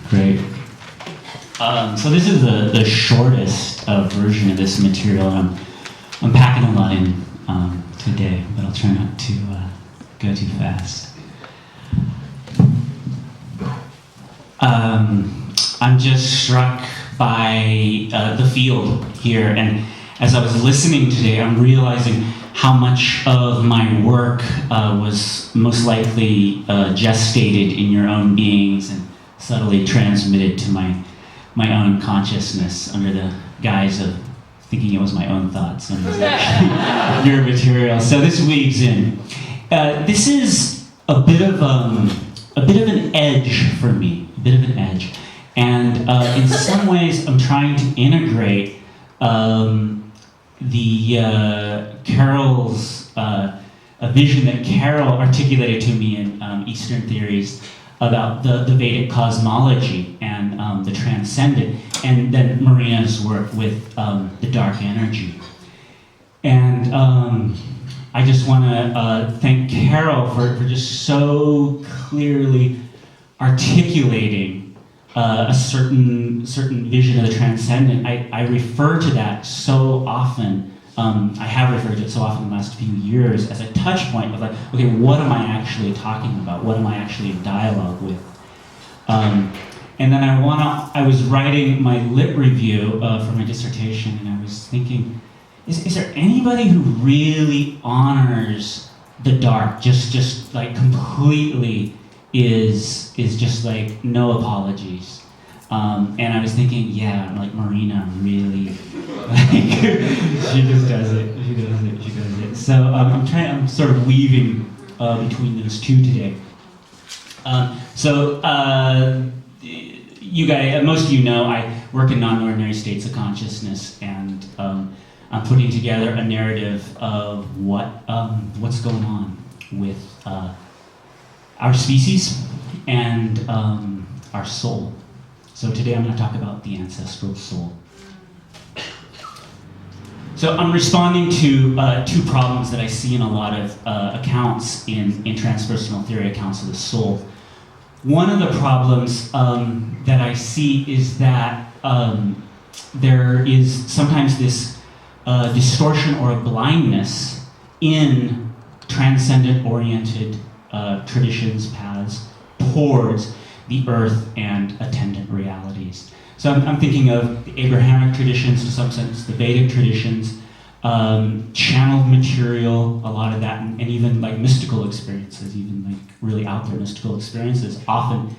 Great. So this is the shortest version of this material. I'm packing a lot in today, but I'll try not to go too fast. I'm just struck by the field here, and as I was listening today, I'm realizing how much of my work was most likely gestated in your own beings and subtly transmitted to my own consciousness under the guise of thinking it was my own thoughts and it was actually your material. So this weaves in. This is a bit of an edge for me, a bit of an edge, and in some ways I'm trying to integrate Carol's a vision that Carol articulated to me in Eastern theories about the Vedic cosmology and the transcendent, and then Marina's work with the dark energy. And I just want to thank Carol for just so clearly articulating a certain vision of the transcendent. I refer to that so often. I have referred to it so often in the last few years as a touch point of like, okay, what am I actually talking about? What am I actually in dialogue with? And then I was writing my lit review for my dissertation, and I was thinking, is there anybody who really honors the dark, just like completely is just like no apologies? And I was thinking, yeah, like Marina really, like, she just does it. She does it. So I'm sort of weaving between those two today. You guys, most of you know, I work in nonordinary states of consciousness, and I'm putting together a narrative of what's going on with our species and our soul. So today I'm going to talk about the ancestral soul. So I'm responding to two problems that I see in a lot of accounts in transpersonal theory accounts of the soul. One of the problems that I see is that there is sometimes this distortion or a blindness in transcendent-oriented traditions, paths, towards the earth and attendant realities. So I'm thinking of the Abrahamic traditions, to some sense, the Vedic traditions, channeled material, a lot of that, and even like mystical experiences, even like really out there mystical experiences. Often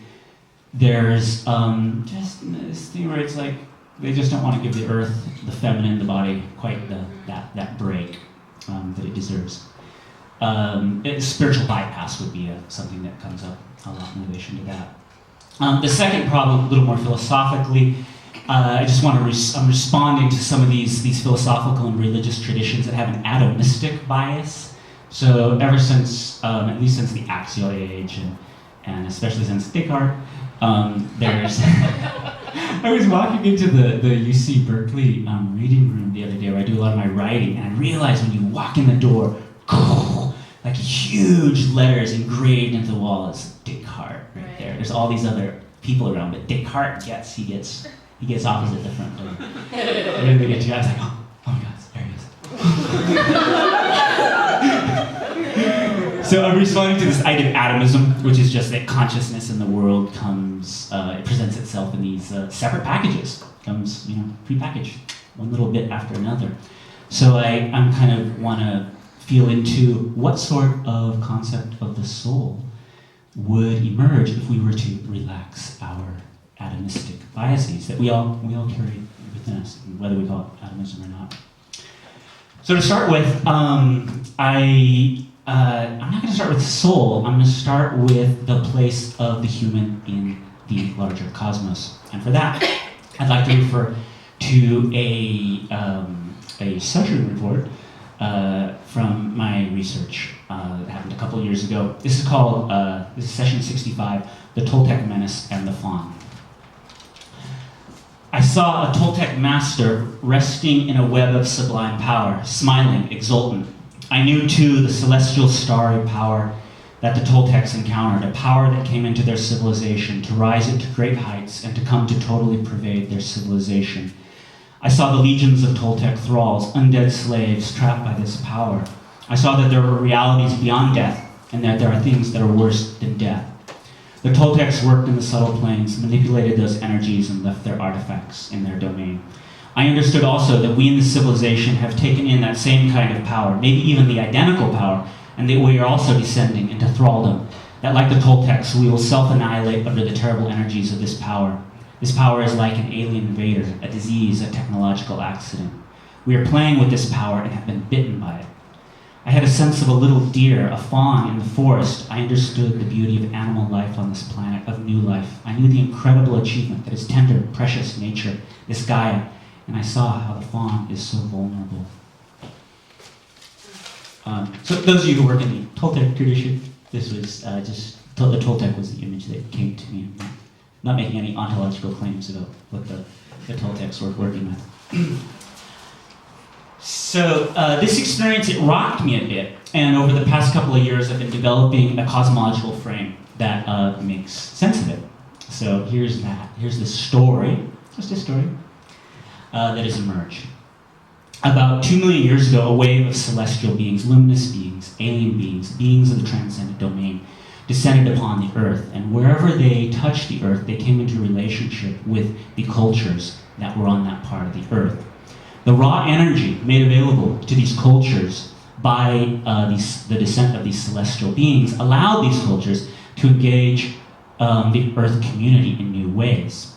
there's just this thing where it's like they just don't want to give the earth, the feminine, the body, quite that break that it deserves. Spiritual bypass would be something that comes up a lot in relation to that. The second problem, a little more philosophically, I just want to I'm responding to some of these philosophical and religious traditions that have an atomistic bias. So ever since, at least since the axial age, and especially since Descartes, there's... I was walking into the UC Berkeley reading room the other day where I do a lot of my writing, and I realized when you walk in the door, like huge letters engraved into the wall is Descartes right there. There's all these other people around, but Descartes he gets off at the front door. And then they get to, I was like, oh my God, there he is. So I'm responding to this idea of atomism, which is just that consciousness in the world comes, it presents itself in these separate packages. Comes, prepackaged, one little bit after another. So I'm kind of want to feel into what sort of concept of the soul would emerge if we were to relax our atomistic biases that we all carry within us, whether we call it atomism or not. So to start with, I'm not going to start with soul. I'm going to start with the place of the human in the larger cosmos, and for that, I'd like to refer to a session report from my research that happened a couple of years ago. This is session 65, The Toltec Menace and the Faun. I saw a Toltec master resting in a web of sublime power, smiling, exultant. I knew too the celestial starry power that the Toltecs encountered, a power that came into their civilization to rise it to great heights and to come to totally pervade their civilization. I saw the legions of Toltec thralls, undead slaves trapped by this power. I saw that there were realities beyond death and that there are things that are worse than death. The Toltecs worked in the subtle planes, manipulated those energies, and left their artifacts in their domain. I understood also that we in the civilization have taken in that same kind of power, maybe even the identical power, and that we are also descending into thraldom, that like the Toltecs, we will self-annihilate under the terrible energies of this power. This power is like an alien invader, a disease, a technological accident. We are playing with this power and have been bitten by it. I had a sense of a little deer, a fawn in the forest. I understood the beauty of animal life on this planet, of new life. I knew the incredible achievement that is tender, precious nature, this Gaia, and I saw how the fawn is so vulnerable. So those of you who work in the Toltec tradition, this was the Toltec was the image that came to me. I'm not making any ontological claims about what the Toltecs were working with. So this experience, it rocked me a bit, and over the past couple of years I've been developing a cosmological frame that makes sense of it. So here's that. Here's the story, just a story, that has emerged. About 2 million years ago, a wave of celestial beings, luminous beings, alien beings, beings of the transcendent domain, descended upon the earth, and wherever they touched the earth, they came into relationship with the cultures that were on that part of the earth. The raw energy made available to these cultures by the descent of these celestial beings allowed these cultures to engage the earth community in new ways.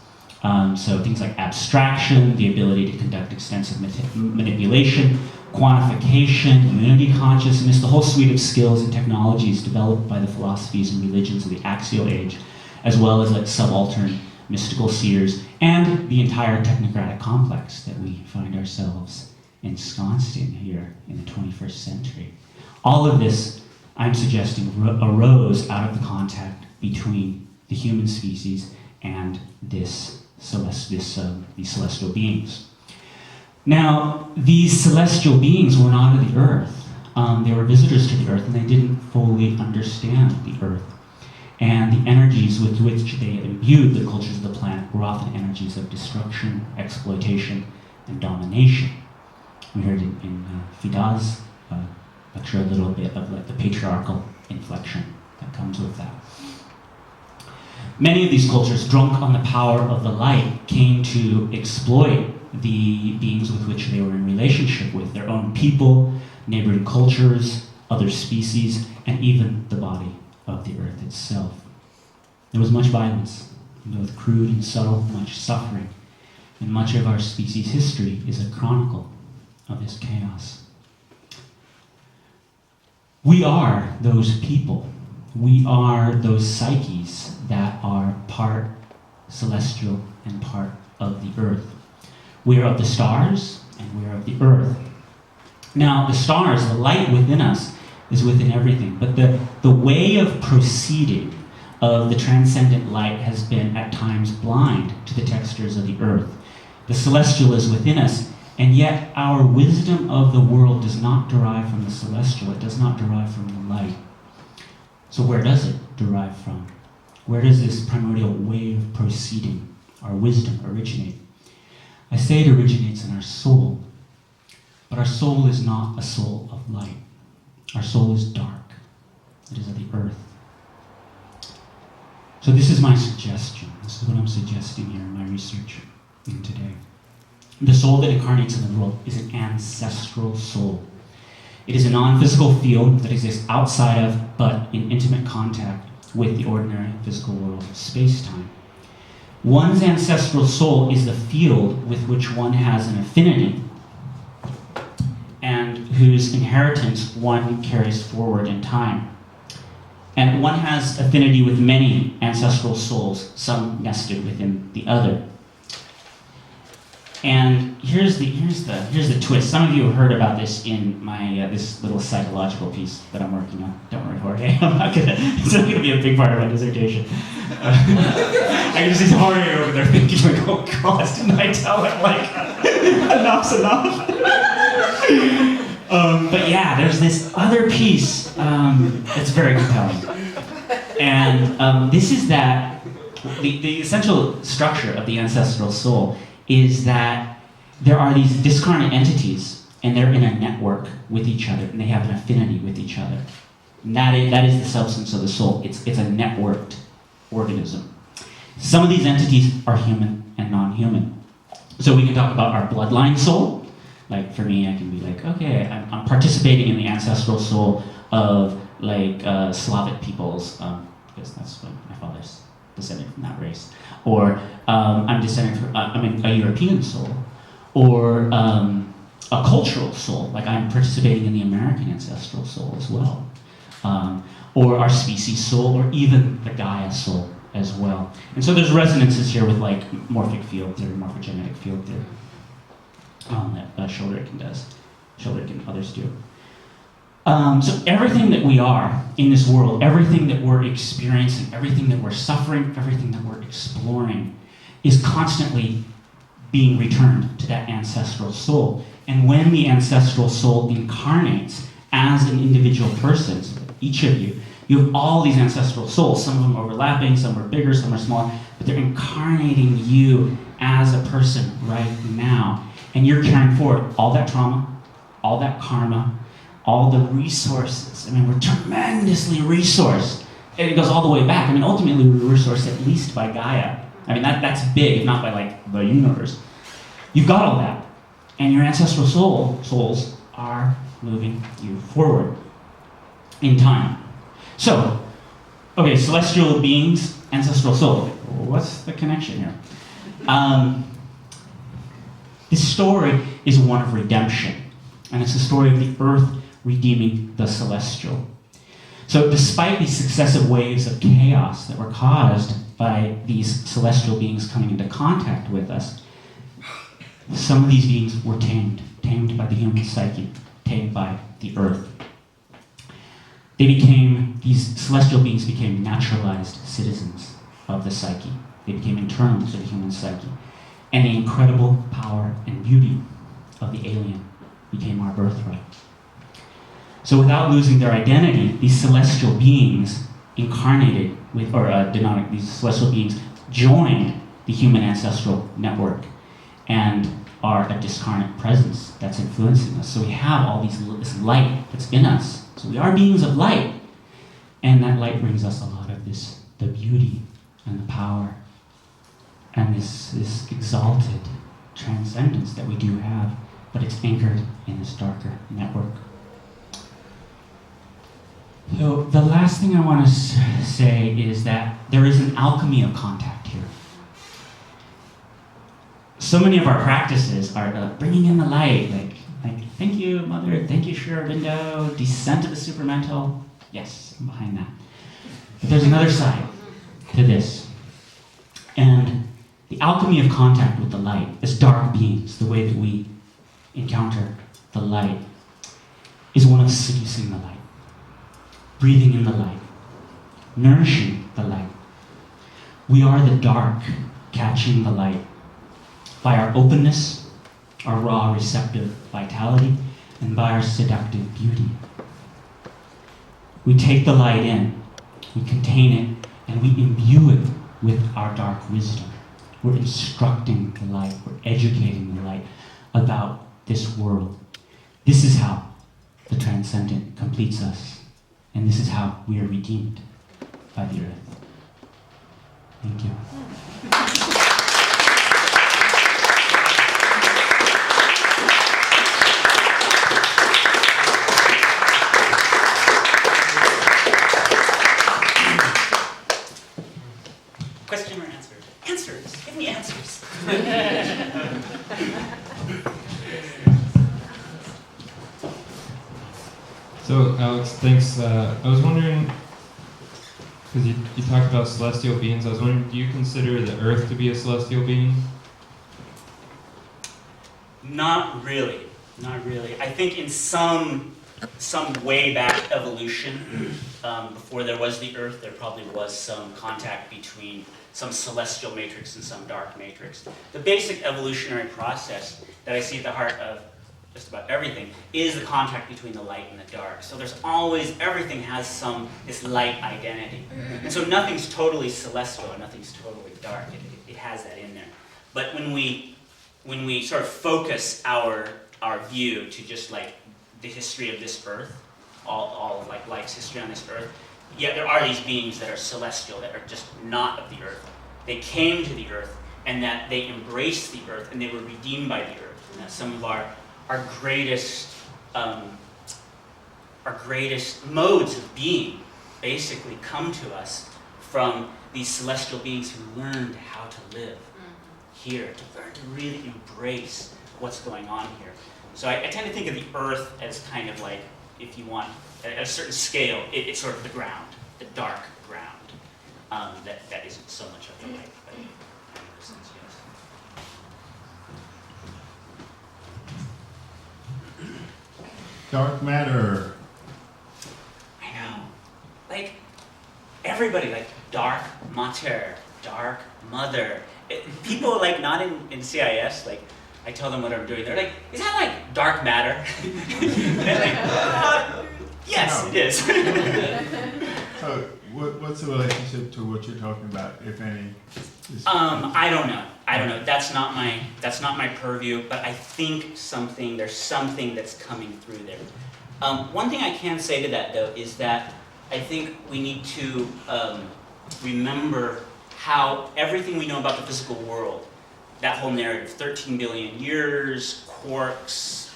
So things like abstraction, the ability to conduct extensive manipulation, quantification, unity consciousness, the whole suite of skills and technologies developed by the philosophies and religions of the axial age, as well as like subaltern mystical seers, and the entire technocratic complex that we find ourselves ensconced in here in the 21st century. All of this, I'm suggesting, arose out of the contact between the human species and these celestial beings. Now, these celestial beings were not of the earth. They were visitors to the earth, and they didn't fully understand the earth. And the energies with which they imbued the cultures of the planet were often energies of destruction, exploitation, and domination. We heard in Fida's lecture a little bit of like the patriarchal inflection that comes with that. Many of these cultures, drunk on the power of the light, came to exploit the beings with which they were in relationship with, their own people, neighboring cultures, other species, and even the body of the earth itself. There was much violence, both crude and subtle, much suffering, and much of our species' history is a chronicle of this chaos. We are those people. We are those psyches that are part celestial and part of the earth. We are of the stars and we are of the earth. Now, the stars, the light within us, is within everything, but the way of proceeding of the transcendent light has been at times blind to the textures of the earth. The celestial is within us, and yet our wisdom of the world does not derive from the celestial. It does not derive from the light. So where does it derive from? Where does this primordial way of proceeding, our wisdom, originate? I say it originates in our soul, but our soul is not a soul of light. Our soul is dark. It is of the earth. So this is my suggestion. This is what I'm suggesting here in my research today. The soul that incarnates in the world is an ancestral soul. It is a non-physical field that exists outside of, but in intimate contact with the ordinary physical world of space-time. One's ancestral soul is the field with which one has an affinity and whose inheritance one carries forward in time. And one has affinity with many ancestral souls, some nested within the other. And here's the twist. Some of you have heard about this in my this little psychological piece that I'm working on. Don't worry, Jorge. It's not gonna be a big part of my dissertation. I can just see Jorge over there thinking like, oh God, didn't I tell him like enough's enough? But yeah, there's this other piece that's very compelling. And this is that, the essential structure of the ancestral soul is that there are these discarnate entities, and they're in a network with each other, and they have an affinity with each other. And that is the substance of the soul. It's a networked organism. Some of these entities are human and non-human. So we can talk about our bloodline soul. Like for me, I can be like, okay, I'm participating in the ancestral soul of like Slavic peoples, because that's what my father's descended from that race. Or I'm descended from, I'm a European soul. Or a cultural soul, like I'm participating in the American ancestral soul as well. Or our species soul, or even the Gaia soul as well. And so there's resonances here with like morphic field theory, morphogenetic field theory that Schulderich does, Schulderich and others do. So everything that we are in this world, everything that we're experiencing, everything that we're suffering, everything that we're exploring is constantly being returned to that ancestral soul. And when the ancestral soul incarnates as an individual person, so each of you have all these ancestral souls, some of them overlapping, some are bigger, some are smaller, but they're incarnating you as a person right now. And you're carrying forward all that trauma, all that karma, all the resources. I mean, we're tremendously resourced. And it goes all the way back. I mean, ultimately, we're resourced at least by Gaia. I mean, that's big, if not by like the universe. You've got all that. And your ancestral souls are moving you forward in time. So, okay, celestial beings, ancestral soul. What's the connection here? This story is one of redemption. And it's the story of the earth redeeming the celestial. So despite these successive waves of chaos that were caused by these celestial beings coming into contact with us, some of these beings were tamed by the human psyche, tamed by the earth. These celestial beings became naturalized citizens of the psyche. They became internal to the human psyche. And the incredible power and beauty of the alien became our birthright. So without losing their identity, these celestial beings incarnated with, or these celestial beings joined the human ancestral network and are a discarnate presence that's influencing us. So we have all this light that's in us. So we are beings of light. And that light brings us a lot of the beauty and the power and this exalted transcendence that we do have, but it's anchored in this darker network. So the last thing I want to say is that there is an alchemy of contact here. So many of our practices are bringing in the light, like thank you, Mother, thank you, Sri Aurobindo, descent of the supramental. Yes, I'm behind that. But there's another side to this. And the alchemy of contact with the light, as dark beings, the way that we encounter the light, is one of seducing the light, breathing in the light, nourishing the light. We are the dark catching the light by our openness, our raw receptive vitality, and by our seductive beauty. We take the light in, we contain it, and we imbue it with our dark wisdom. We're instructing the light, we're educating the light about this world. This is how the transcendent completes us, and this is how we are redeemed by the earth. Thank you. Question or answer? Answers! Give me answers! So, Alex, thanks. I was wondering, because you talked about celestial beings, I was wondering, do you consider the Earth to be a celestial being? Not really. Not really. I think in some way back evolution, before there was the Earth, there probably was some contact between some celestial matrix and some dark matrix. The basic evolutionary process that I see at the heart of just about everything, is the contact between the light and the dark. So there's always, everything has this light identity. And so nothing's totally celestial, and nothing's totally dark. It has that in there. But when we sort of focus our view to just like the history of this earth, all of like life's history on this earth, yeah, there are these beings that are celestial, that are just not of the earth. They came to the earth, and that they embraced the earth, and they were redeemed by the earth. And that some of our greatest modes of being basically come to us from these celestial beings who learned how to live here, to learn to really embrace what's going on here. So I tend to think of the earth as kind of like, if you want, at a certain scale, it's sort of the ground, the dark ground, that isn't so much of the light, but in a sense, yes. Dark matter. I know. Like, everybody, like, dark matter, dark mother. People, like, not in CIS, like, I tell them what I'm doing. They're like, is that like dark matter? And they're like, yes, No. it is. So, what's the relationship to what you're talking about, if any? I don't know. That's not my purview, but I think there's something that's coming through there. One thing I can say to that, though, is that I think we need to remember how everything we know about the physical world, that whole narrative, 13 billion years, quarks,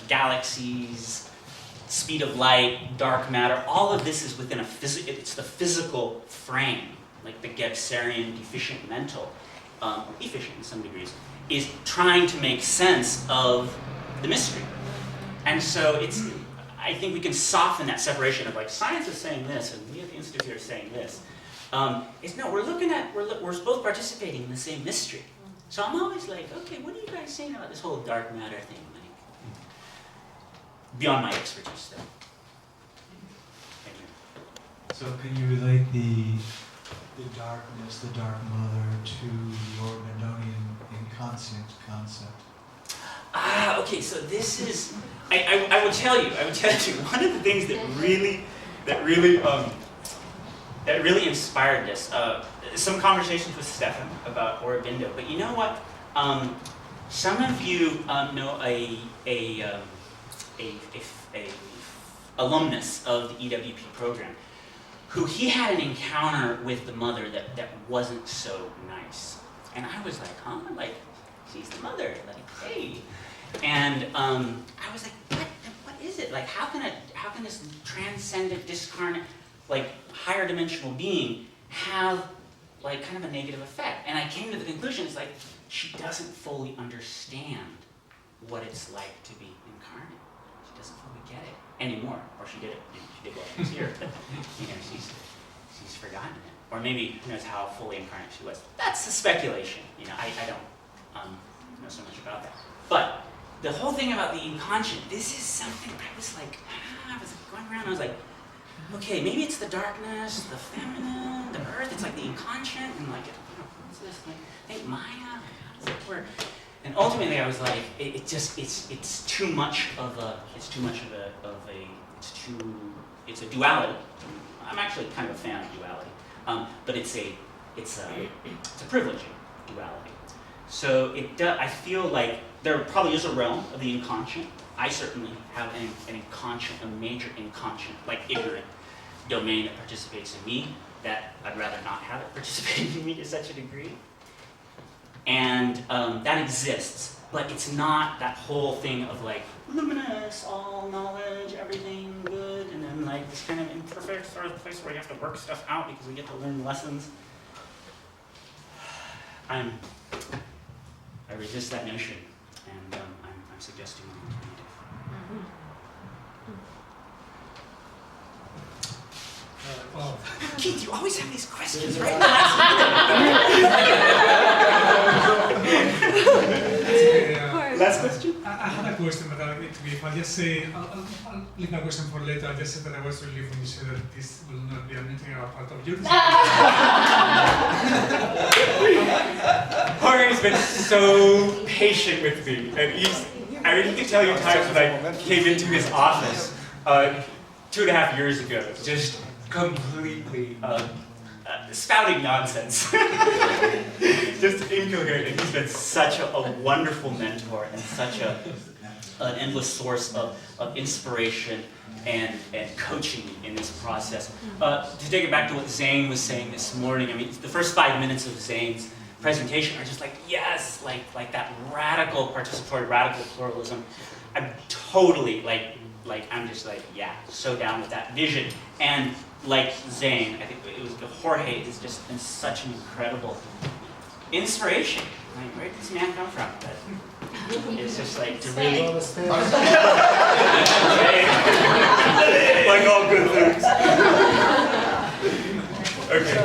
galaxies, speed of light, dark matter, all of this is within it's the physical frame, like the Gebserian deficient mental, efficient in some degrees, is trying to make sense of the mystery. And so I think we can soften that separation of like, science is saying this, and we at the Institute are saying this. We're both participating in the same mystery. So I'm always like, okay, what are you guys saying about this whole dark matter thing? Like, beyond my expertise, though. Thank you. So can you relate the darkness, the dark mother, to your Mendonian inconscient concept? Okay, so this is, I will tell you, one of the things that really inspired this, some conversations with Stefan about Aurobindo, but you know what? Some of you know a alumnus of the EWP program, who he had an encounter with the mother that wasn't so nice. And I was like, huh? Like, she's the mother, like, hey. And I was like, what is it? Like, how can this transcendent, discarnate, like, higher dimensional being have, like, kind of a negative effect? And I came to the conclusion, it's like, she doesn't fully understand what it's like to be incarnate. She doesn't fully get it anymore. Or she did it, she did while she was here, but, she's forgotten it. Or maybe who knows how fully incarnate she was. That's a speculation. I don't know so much about that. But the whole thing about the inconscient, this is something I was like, I was going around, I was like, okay, maybe it's the darkness, the feminine, the earth, it's like the inconscient, and like, what's this? Like, think Maya, how does it work? And ultimately I was like, it's too much of a duality. I'm actually kind of a fan of duality. But it's a privileging duality. So I feel like there probably is a realm of the inconscient. I certainly have an inconscient, a major inconscient, like ignorant domain that participates in me, that I'd rather not have it participate in me to such a degree. And that exists, but it's not that whole thing of like, luminous, all knowledge, everything good, and then like this kind of imperfect sort of place where you have to work stuff out because we get to learn lessons. I resist that notion, and I'm suggesting an alternative. Well, Keith, you always have these questions, right? Last question? I had a question, but I'll just say, I'll leave my question for later. I'll just say that I was relieved when you said that this will not be an integral part of your discussion. Jorge's been so patient with me, and I really can tell you times when I came into his office 2.5 years ago, just completely spouting nonsense. Just incoherent. And he's been such a wonderful mentor and such an endless source of inspiration and coaching in this process. To take it back to what Zane was saying this morning, I mean, the first 5 minutes of Zane's presentation are just like, yes, like that radical participatory, radical pluralism. I'm totally I'm just like, yeah, so down with that vision. And like Zane, I think it was Jorge has just been such an incredible inspiration. Like, where did this man come from? But it's just like to really like all good things. Okay.